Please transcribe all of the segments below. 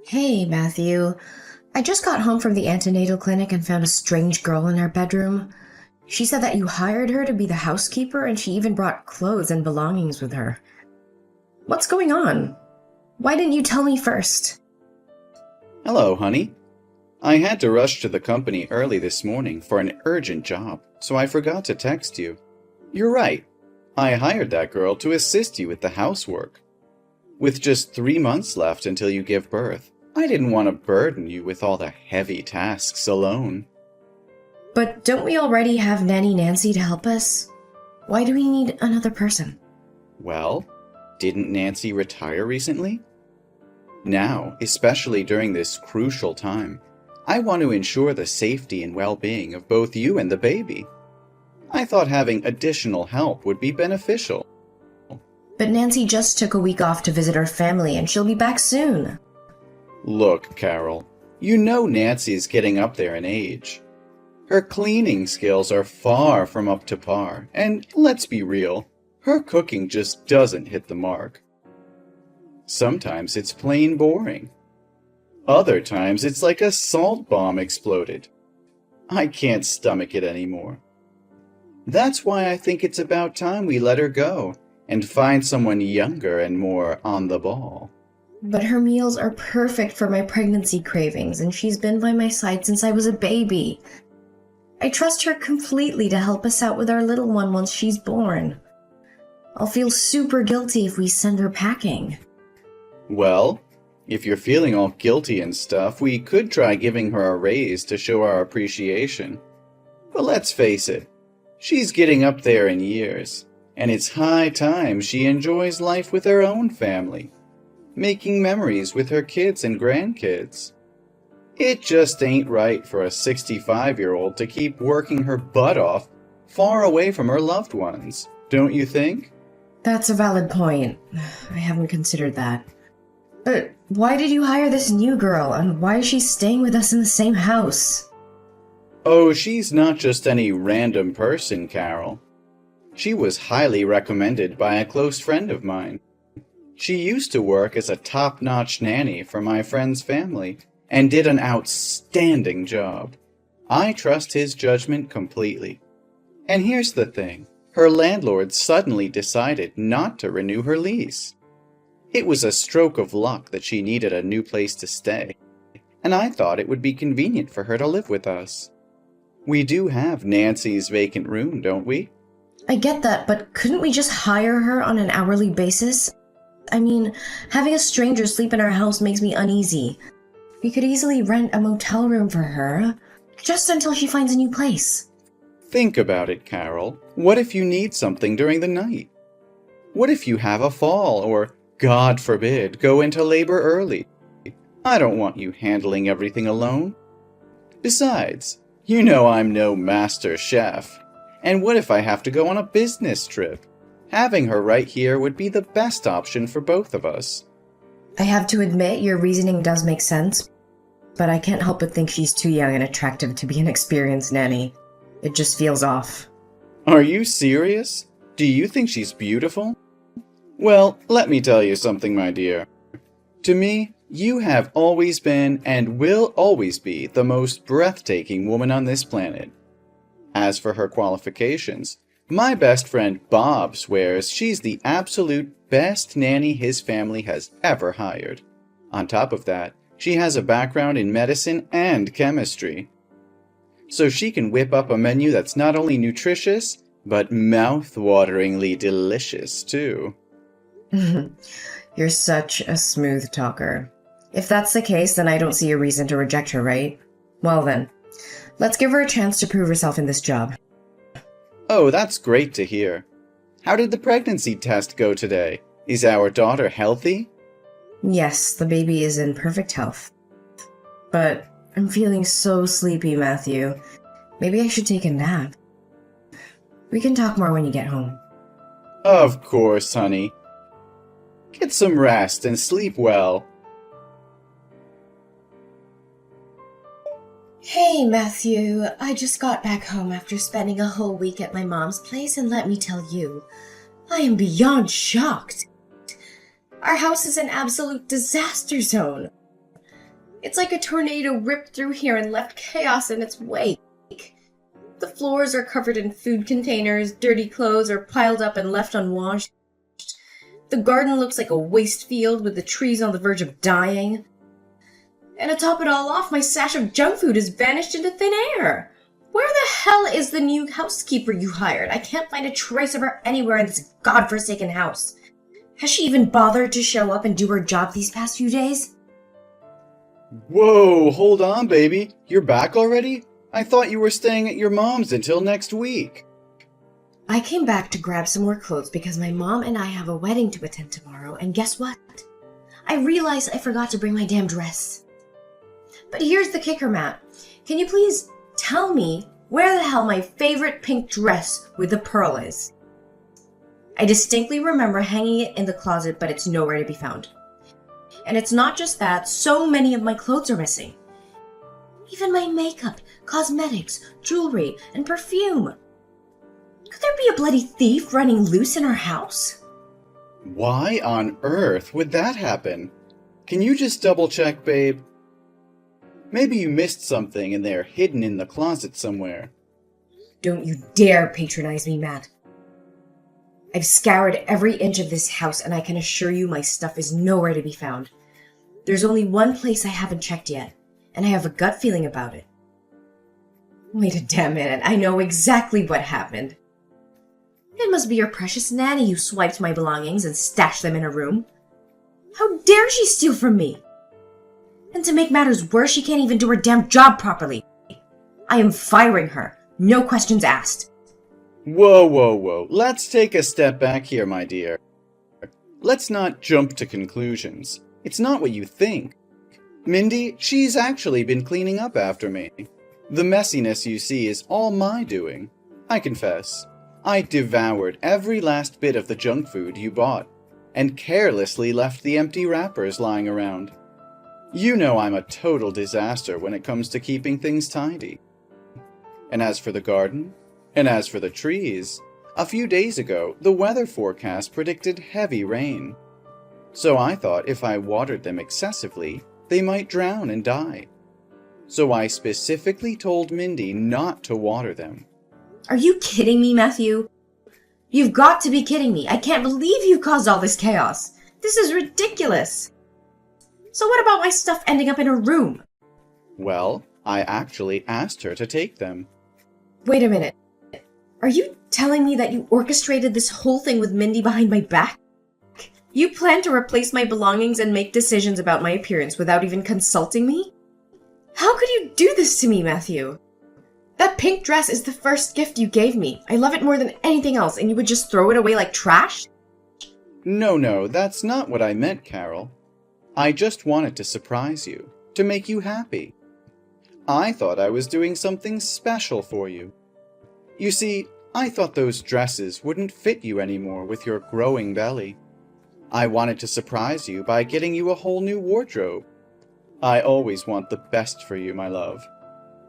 Hey, Matthew. I just got home from the antenatal clinic and found a strange girl in our bedroom. She said that you hired her to be the housekeeper and she even brought clothes and belongings with her. What's going on? Why didn't you tell me first? Hello, honey. I had to rush to the company early this morning for an urgent job, so I forgot to text you. You're right. I hired that girl to assist you with the housework. With just 3 months left until you give birth, I didn't want to burden you with all the heavy tasks alone. But don't we already have Nanny Nancy to help us? Why do we need another person? Well, didn't Nancy retire recently? Now, especially during this crucial time, I want to ensure the safety and well-being of both you and the baby. I thought having additional help would be beneficial. But Nancy just took a week off to visit her family and she'll be back soon. Look, Carol, you know Nancy is getting up there in age. Her cleaning skills are far from up to par, and let's be real, her cooking just doesn't hit the mark. Sometimes it's plain boring. Other times it's like a salt bomb exploded. I can't stomach it anymore. That's why I think it's about time we let her go and find someone younger and more on the ball. But her meals are perfect for my pregnancy cravings and she's been by my side since I was a baby. I trust her completely to help us out with our little one once she's born. I'll feel super guilty if we send her packing. Well, if you're feeling all guilty and stuff, we could try giving her a raise to show our appreciation. But let's face it, she's getting up there in years, and it's high time she enjoys life with her own family, making memories with her kids and grandkids. It just ain't right for a 65-year-old to keep working her butt off far away from her loved ones, don't you think? That's a valid point. I haven't considered that. But why did you hire this new girl, and why is she staying with us in the same house? Oh, she's not just any random person, Carol. She was highly recommended by a close friend of mine. She used to work as a top-notch nanny for my friend's family and did an outstanding job. I trust his judgment completely. And here's the thing. Her landlord suddenly decided not to renew her lease. It was a stroke of luck that she needed a new place to stay, and I thought it would be convenient for her to live with us. We do have Nancy's vacant room, don't we? I get that, but couldn't we just hire her on an hourly basis? I mean, having a stranger sleep in our house makes me uneasy. We could easily rent a motel room for her, just until she finds a new place. Think about it, Carol. What if you need something during the night? What if you have a fall or, God forbid, go into labor early? I don't want you handling everything alone. Besides, you know I'm no master chef. And what if I have to go on a business trip? Having her right here would be the best option for both of us. I have to admit, your reasoning does make sense, but I can't help but think she's too young and attractive to be an experienced nanny. It just feels off. Are you serious? Do you think she's beautiful? Well, let me tell you something, my dear. To me, you have always been and will always be the most breathtaking woman on this planet. As for her qualifications, my best friend Bob swears she's the absolute best nanny his family has ever hired. On top of that, she has a background in medicine and chemistry. So she can whip up a menu that's not only nutritious, but mouth-wateringly delicious, too. You're such a smooth talker. If that's the case, then I don't see a reason to reject her, right? Well then, let's give her a chance to prove herself in this job. Oh, that's great to hear. How did the pregnancy test go today? Is our daughter healthy? Yes, the baby is in perfect health. But I'm feeling so sleepy, Matthew. Maybe I should take a nap. We can talk more when you get home. Of course, honey. Get some rest and sleep well. Hey, Matthew. I just got back home after spending a whole week at my mom's place, and let me tell you, I am beyond shocked. Our house is an absolute disaster zone. It's like a tornado ripped through here and left chaos in its wake. The floors are covered in food containers, dirty clothes are piled up and left unwashed. The garden looks like a waste field with the trees on the verge of dying. And to top it all off, my stash of junk food has vanished into thin air. Where the hell is the new housekeeper you hired? I can't find a trace of her anywhere in this godforsaken house. Has she even bothered to show up and do her job these past few days? Whoa, hold on, baby. You're back already? I thought you were staying at your mom's until next week. I came back to grab some more clothes because my mom and I have a wedding to attend tomorrow, and guess what? I realized I forgot to bring my damn dress. But here's the kicker, Matt. Can you please tell me where the hell my favorite pink dress with the pearl is? I distinctly remember hanging it in the closet, but it's nowhere to be found. And it's not just that, so many of my clothes are missing. Even my makeup, cosmetics, jewelry, and perfume. Could there be a bloody thief running loose in our house? Why on earth would that happen? Can you just double check, babe? Maybe you missed something and they're hidden in the closet somewhere. Don't you dare patronize me, Matt. I've scoured every inch of this house and I can assure you my stuff is nowhere to be found. There's only one place I haven't checked yet, and I have a gut feeling about it. Wait a damn minute, I know exactly what happened. It must be your precious nanny who swiped my belongings and stashed them in her room. How dare she steal from me? And to make matters worse, she can't even do her damn job properly. I am firing her. No questions asked. Whoa. Let's take a step back here, my dear. Let's not jump to conclusions. It's not what you think. Mindy, she's actually been cleaning up after me. The messiness you see is all my doing. I confess, I devoured every last bit of the junk food you bought, and carelessly left the empty wrappers lying around. You know I'm a total disaster when it comes to keeping things tidy. And as for the garden, and as for the trees, a few days ago the weather forecast predicted heavy rain. So I thought if I watered them excessively, they might drown and die. So I specifically told Mindy not to water them. Are you kidding me, Matthew? You've got to be kidding me. I can't believe you've caused all this chaos. This is ridiculous. So what about my stuff ending up in her room? Well, I actually asked her to take them. Wait a minute. Are you telling me that you orchestrated this whole thing with Mindy behind my back? You plan to replace my belongings and make decisions about my appearance without even consulting me? How could you do this to me, Matthew? That pink dress is the first gift you gave me. I love it more than anything else, and you would just throw it away like trash? No, that's not what I meant, Carol. I just wanted to surprise you, to make you happy. I thought I was doing something special for you. You see, I thought those dresses wouldn't fit you anymore with your growing belly. I wanted to surprise you by getting you a whole new wardrobe. I always want the best for you, my love.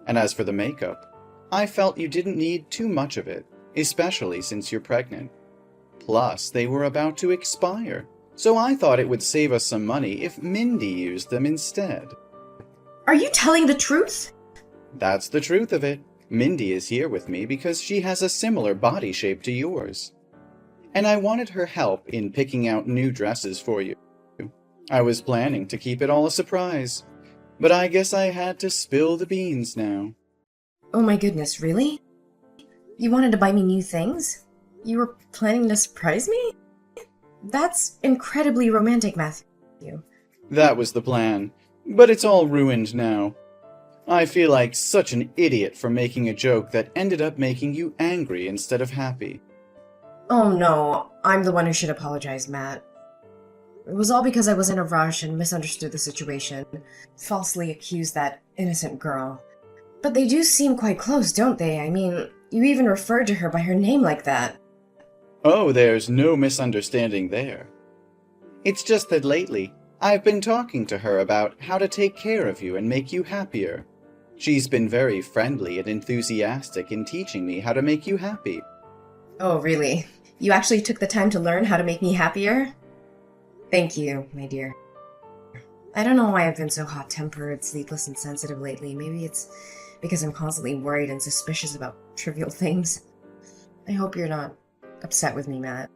And as for the makeup, I felt you didn't need too much of it, especially since you're pregnant. Plus, they were about to expire, so I thought it would save us some money if Mindy used them instead. Are you telling the truth? That's the truth of it. Mindy is here with me because she has a similar body shape to yours. And I wanted her help in picking out new dresses for you. I was planning to keep it all a surprise, but I guess I had to spill the beans now. Oh my goodness, really? You wanted to buy me new things? You were planning to surprise me? That's incredibly romantic, Matthew. That was the plan, but it's all ruined now. I feel like such an idiot for making a joke that ended up making you angry instead of happy. Oh no, I'm the one who should apologize, Matt. It was all because I was in a rush and misunderstood the situation, falsely accused that innocent girl. But they do seem quite close, don't they? I mean, you even referred to her by her name like that. Oh, there's no misunderstanding there. It's just that lately, I've been talking to her about how to take care of you and make you happier. She's been very friendly and enthusiastic in teaching me how to make you happy. Oh, really? You actually took the time to learn how to make me happier? Thank you, my dear. I don't know why I've been so hot-tempered, sleepless, and sensitive lately. Maybe it's because I'm constantly worried and suspicious about trivial things. I hope you're not upset with me, Matt.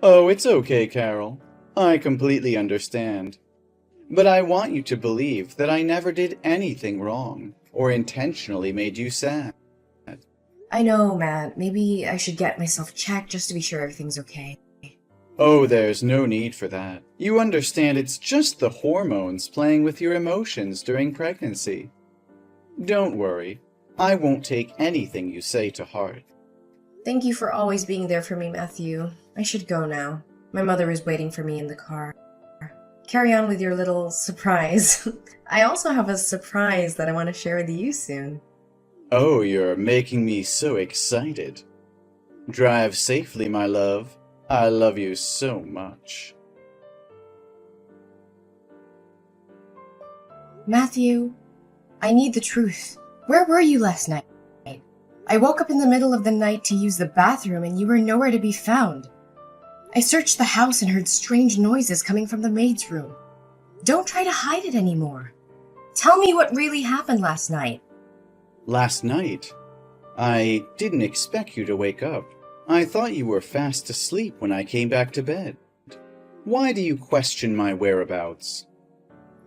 Oh, it's okay, Carol. I completely understand. But I want you to believe that I never did anything wrong or intentionally made you sad. I know, Matt. Maybe I should get myself checked just to be sure everything's okay. Oh, there's no need for that. You understand it's just the hormones playing with your emotions during pregnancy. Don't worry. I won't take anything you say to heart. Thank you for always being there for me, Matthew. I should go now. My mother is waiting for me in the car. Carry on with your little surprise. I also have a surprise that I want to share with you soon. Oh, you're making me so excited. Drive safely, my love. I love you so much. Matthew, I need the truth. Where were you last night? I woke up in the middle of the night to use the bathroom and you were nowhere to be found. I searched the house and heard strange noises coming from the maid's room. Don't try to hide it anymore. Tell me what really happened last night. Last night? I didn't expect you to wake up. I thought you were fast asleep when I came back to bed. Why do you question my whereabouts?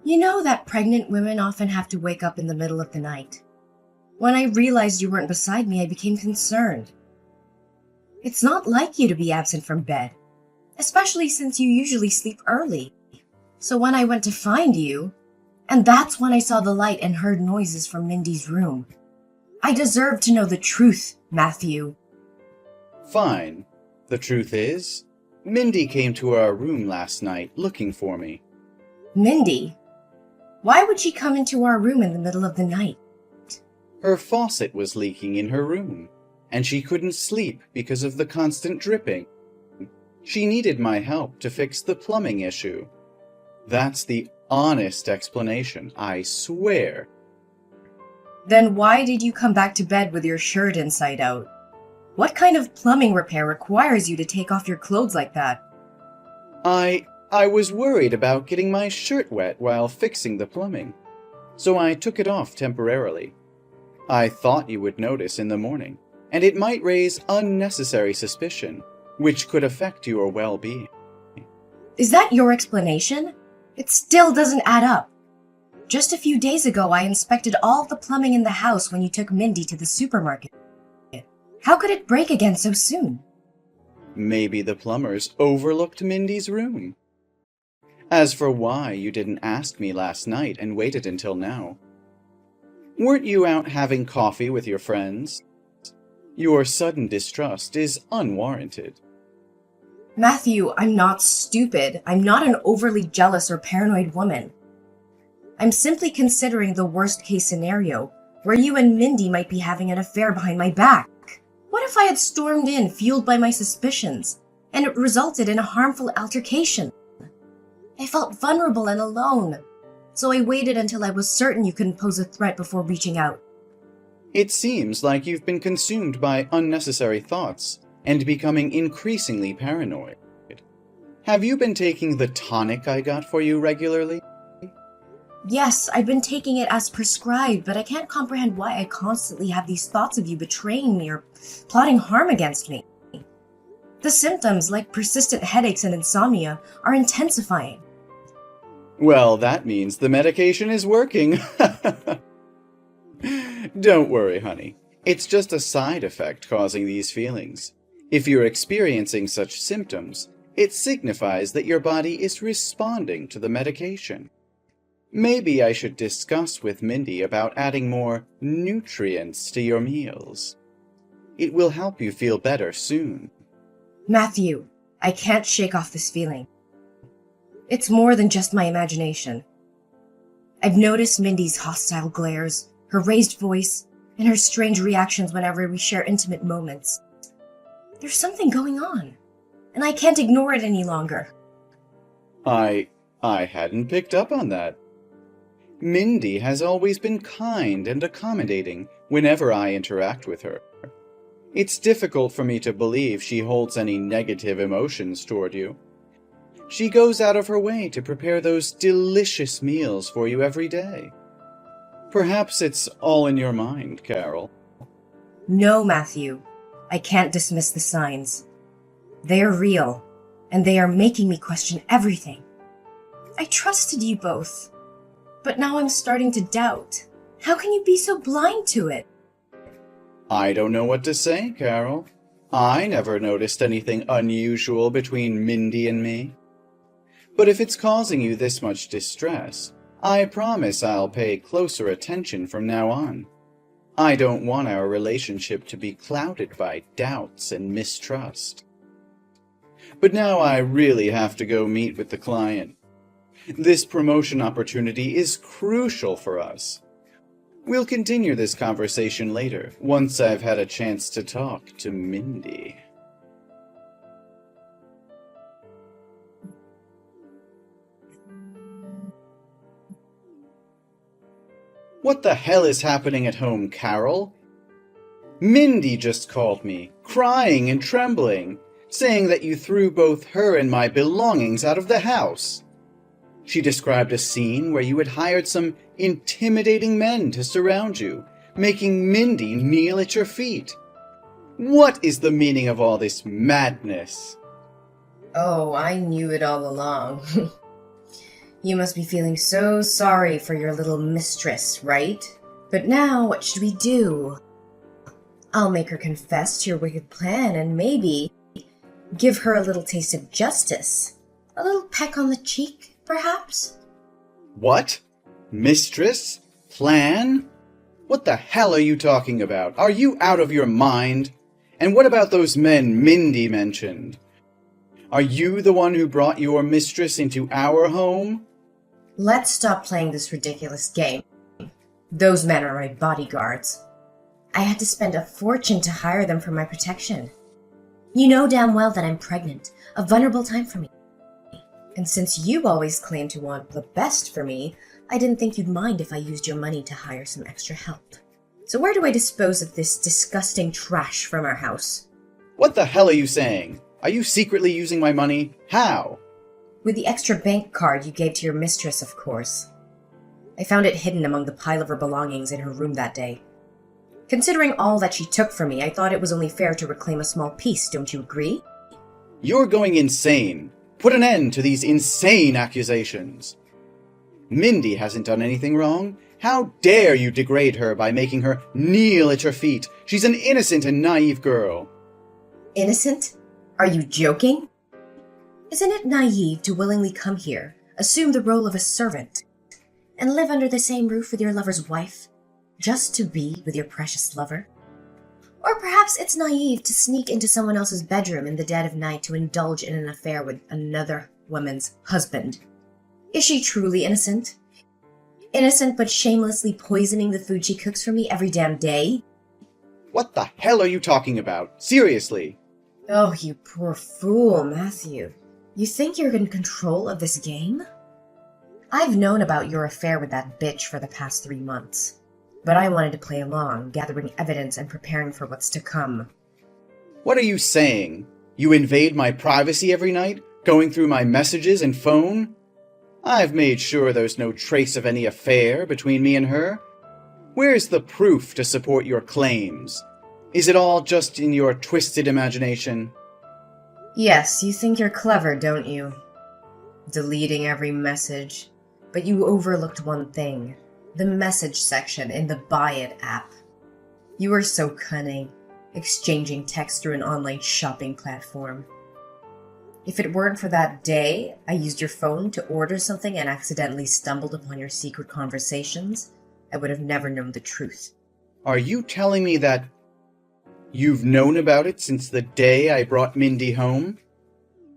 You know that pregnant women often have to wake up in the middle of the night. When I realized you weren't beside me, I became concerned. It's not like you to be absent from bed, especially since you usually sleep early. So when I went to find you, and that's when I saw the light and heard noises from Mindy's room. I deserve to know the truth, Matthew. Fine. The truth is, Mindy came to our room last night looking for me. Mindy? Why would she come into our room in the middle of the night? Her faucet was leaking in her room, and she couldn't sleep because of the constant dripping. She needed my help to fix the plumbing issue. That's the honest explanation, I swear. Then why did you come back to bed with your shirt inside out? What kind of plumbing repair requires you to take off your clothes like that? I was worried about getting my shirt wet while fixing the plumbing, so I took it off temporarily. I thought you would notice in the morning, and it might raise unnecessary suspicion, which could affect your well-being. Is that your explanation? It still doesn't add up. Just a few days ago, I inspected all the plumbing in the house when you took Mindy to the supermarket. How could it break again so soon? Maybe the plumbers overlooked Mindy's room. As for why you didn't ask me last night and waited until now, weren't you out having coffee with your friends? Your sudden distrust is unwarranted. Matthew, I'm not stupid. I'm not an overly jealous or paranoid woman. I'm simply considering the worst-case scenario, where you and Mindy might be having an affair behind my back. What if I had stormed in, fueled by my suspicions, and it resulted in a harmful altercation? I felt vulnerable and alone, so I waited until I was certain you couldn't pose a threat before reaching out. It seems like you've been consumed by unnecessary thoughts and becoming increasingly paranoid. Have you been taking the tonic I got for you regularly? Yes, I've been taking it as prescribed, but I can't comprehend why I constantly have these thoughts of you betraying me or plotting harm against me. The symptoms, like persistent headaches and insomnia, are intensifying. Well, that means the medication is working. Don't worry, honey. It's just a side effect causing these feelings. If you're experiencing such symptoms, it signifies that your body is responding to the medication. Maybe I should discuss with Mindy about adding more nutrients to your meals. It will help you feel better soon. Matthew, I can't shake off this feeling. It's more than just my imagination. I've noticed Mindy's hostile glares, her raised voice, and her strange reactions whenever we share intimate moments. There's something going on, and I can't ignore it any longer. I hadn't picked up on that. Mindy has always been kind and accommodating whenever I interact with her. It's difficult for me to believe she holds any negative emotions toward you. She goes out of her way to prepare those delicious meals for you every day. Perhaps it's all in your mind, Carol. No, Matthew. I can't dismiss the signs. They are real, and they are making me question everything. I trusted you both, but now I'm starting to doubt. How can you be so blind to it? I don't know what to say, Carol. I never noticed anything unusual between Mindy and me. But if it's causing you this much distress, I promise I'll pay closer attention from now on. I don't want our relationship to be clouded by doubts and mistrust. But now I really have to go meet with the client. This promotion opportunity is crucial for us. We'll continue this conversation later, once I've had a chance to talk to Mindy. What the hell is happening at home, Carol? Mindy just called me, crying and trembling, saying that you threw both her and my belongings out of the house. She described a scene where you had hired some intimidating men to surround you, making Mindy kneel at your feet. What is the meaning of all this madness? Oh, I knew it all along. You must be feeling so sorry for your little mistress, right? But now, what should we do? I'll make her confess to your wicked plan and maybe give her a little taste of justice. A little peck on the cheek, perhaps? What? Mistress? Plan? What the hell are you talking about? Are you out of your mind? And what about those men Mindy mentioned? Are you the one who brought your mistress into our home? Let's stop playing this ridiculous game. Those men are my bodyguards. I had to spend a fortune to hire them for my protection. You know damn well that I'm pregnant, a vulnerable time for me. And since you always claim to want the best for me, I didn't think you'd mind if I used your money to hire some extra help. So where do I dispose of this disgusting trash from our house? What the hell are you saying? Are you secretly using my money? How? With the extra bank card you gave to your mistress, of course. I found it hidden among the pile of her belongings in her room that day. Considering all that she took from me, I thought it was only fair to reclaim a small piece, don't you agree? You're going insane. Put an end to these insane accusations. Mindy hasn't done anything wrong. How dare you degrade her by making her kneel at your feet? She's an innocent and naive girl. Innocent? Are you joking? Isn't it naive to willingly come here, assume the role of a servant, and live under the same roof with your lover's wife, just to be with your precious lover? Or perhaps it's naive to sneak into someone else's bedroom in the dead of night to indulge in an affair with another woman's husband. Is she truly innocent? Innocent but shamelessly poisoning the food she cooks for me every damn day? What the hell are you talking about? Seriously? Oh, you poor fool, Matthew. You think you're in control of this game? I've known about your affair with that bitch for the past 3 months, but I wanted to play along, gathering evidence and preparing for what's to come. What are you saying? You invade my privacy every night, going through my messages and phone? I've made sure there's no trace of any affair between me and her. Where's the proof to support your claims? Is it all just in your twisted imagination? Yes, you think you're clever, don't you? Deleting every message. But you overlooked one thing. The message section in the Buy It app. You are so cunning, exchanging text through an online shopping platform. If it weren't for that day I used your phone to order something and accidentally stumbled upon your secret conversations, I would have never known the truth. Are you telling me that you've known about it since the day I brought Mindy home?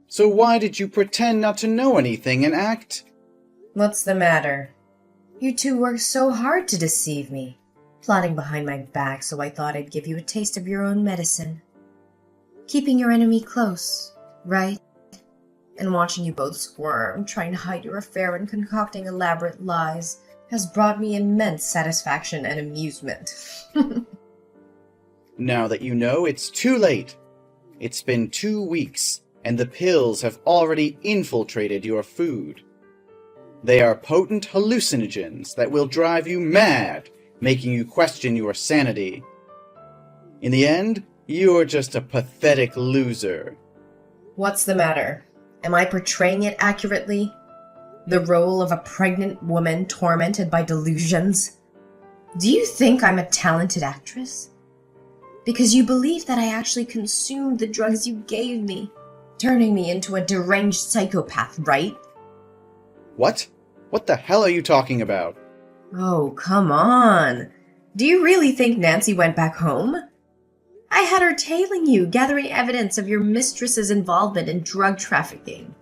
So why did you pretend not to know anything and act? What's the matter? You two worked so hard to deceive me, plotting behind my back so I thought I'd give you a taste of your own medicine. Keeping your enemy close, right? And watching you both squirm, trying to hide your affair and concocting elaborate lies, has brought me immense satisfaction and amusement. Now that you know, it's too late. It's been 2 weeks. and the pills have already infiltrated your food. They are potent hallucinogens that will drive you mad, making you question your sanity. In the end, you're just a pathetic loser. What's the matter? Am I portraying it accurately? The role of a pregnant woman tormented by delusions? Do you think I'm a talented actress? Because you believe that I actually consumed the drugs you gave me, turning me into a deranged psychopath, right? What? What the hell are you talking about? Oh, come on. Do you really think Nancy went back home? I had her tailing you, gathering evidence of your mistress's involvement in drug trafficking.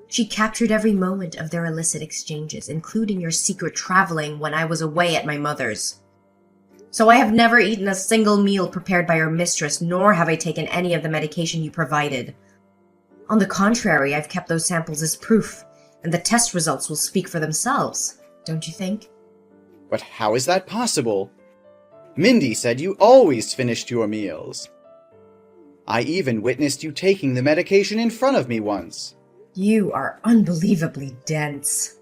She captured every moment of their illicit exchanges, including your secret traveling when I was away at my mother's. So I have never eaten a single meal prepared by your mistress, nor have I taken any of the medication you provided. On the contrary, I've kept those samples as proof, and the test results will speak for themselves, don't you think? But how is that possible? Mindy said you always finished your meals. I even witnessed you taking the medication in front of me once. You are unbelievably dense.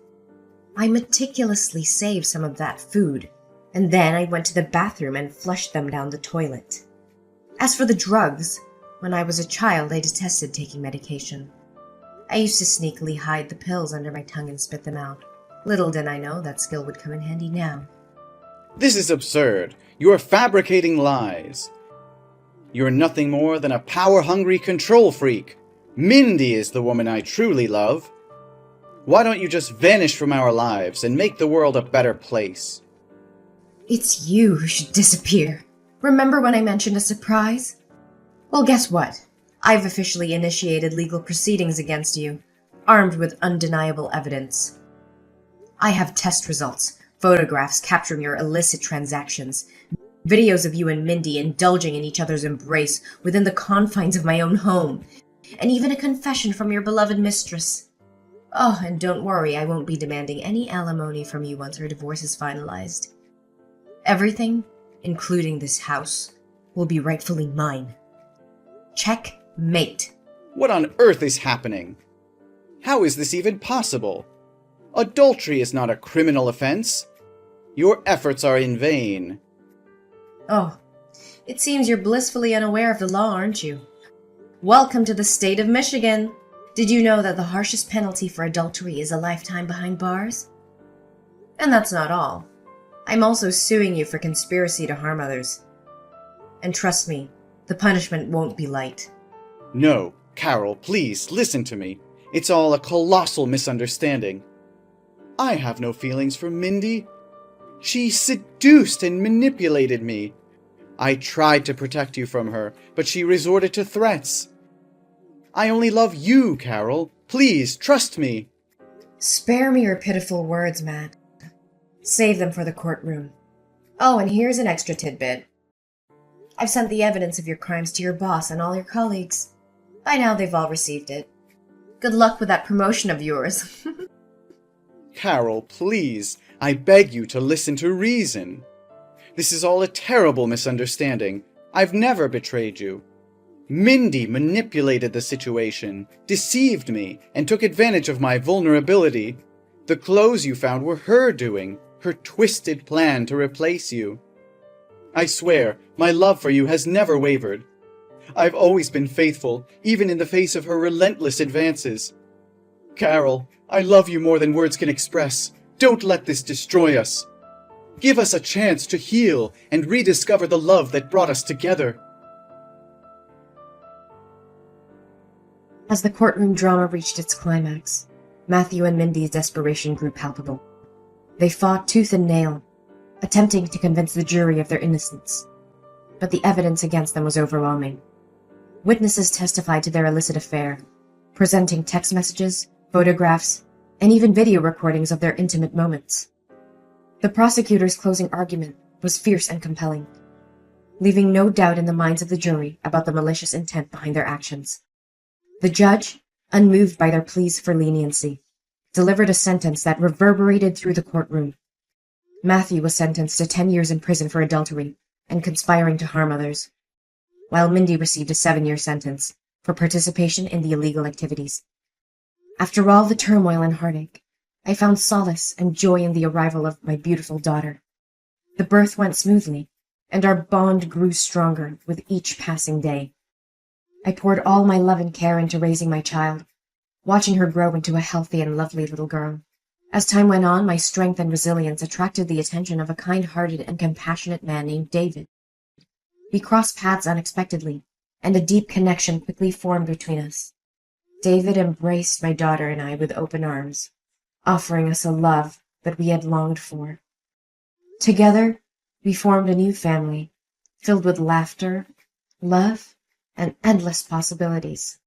I meticulously saved some of that food, and then I went to the bathroom and flushed them down the toilet. As for the drugs, when I was a child, I detested taking medication. I used to sneakily hide the pills under my tongue and spit them out. Little did I know that skill would come in handy now. This is absurd. You're fabricating lies. You're nothing more than a power-hungry control freak. Mindy is the woman I truly love. Why don't you just vanish from our lives and make the world a better place? It's you who should disappear. Remember when I mentioned a surprise? Well, guess what? I've officially initiated legal proceedings against you, armed with undeniable evidence. I have test results, photographs capturing your illicit transactions, videos of you and Mindy indulging in each other's embrace within the confines of my own home, and even a confession from your beloved mistress. Oh, and don't worry, I won't be demanding any alimony from you once her divorce is finalized. Everything, including this house, will be rightfully mine. Checkmate. What on earth is happening? How is this even possible? Adultery is not a criminal offense. Your efforts are in vain. Oh, it seems you're blissfully unaware of the law, aren't you? Welcome to the state of Michigan. Did you know that the harshest penalty for adultery is a lifetime behind bars? And that's not all. I'm also suing you for conspiracy to harm others. And trust me, the punishment won't be light. No, Carol, please, listen to me. It's all a colossal misunderstanding. I have no feelings for Mindy. She seduced and manipulated me. I tried to protect you from her, but she resorted to threats. I only love you, Carol. Please, trust me. Spare me your pitiful words, Matt. Save them for the courtroom. Oh, and here's an extra tidbit. I've sent the evidence of your crimes to your boss and all your colleagues. By now they've all received it. Good luck with that promotion of yours. Carol, please, I beg you to listen to reason. This is all a terrible misunderstanding. I've never betrayed you. Mindy manipulated the situation, deceived me, and took advantage of my vulnerability. The clothes you found were her doing, her twisted plan to replace you. I swear, my love for you has never wavered. I've always been faithful, even in the face of her relentless advances. Carol, I love you more than words can express. Don't let this destroy us. Give us a chance to heal and rediscover the love that brought us together. As the courtroom drama reached its climax, Matthew and Mindy's desperation grew palpable. They fought tooth and nail, attempting to convince the jury of their innocence. But the evidence against them was overwhelming. Witnesses testified to their illicit affair, presenting text messages, photographs, and even video recordings of their intimate moments. The prosecutor's closing argument was fierce and compelling, leaving no doubt in the minds of the jury about the malicious intent behind their actions. The judge, unmoved by their pleas for leniency, delivered a sentence that reverberated through the courtroom. Matthew was sentenced to 10 years in prison for adultery and conspiring to harm others, while Mindy received a 7-year sentence for participation in the illegal activities. After all the turmoil and heartache, I found solace and joy in the arrival of my beautiful daughter. The birth went smoothly, and our bond grew stronger with each passing day. I poured all my love and care into raising my child, watching her grow into a healthy and lovely little girl. As time went on, my strength and resilience attracted the attention of a kind-hearted and compassionate man named David. We crossed paths unexpectedly, and a deep connection quickly formed between us. David embraced my daughter and I with open arms, offering us a love that we had longed for. Together, we formed a new family, filled with laughter, love, and endless possibilities.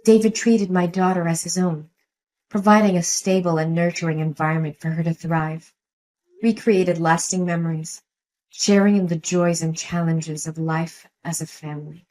David treated my daughter as his own, providing a stable and nurturing environment for her to thrive. We created lasting memories, sharing in the joys and challenges of life as a family.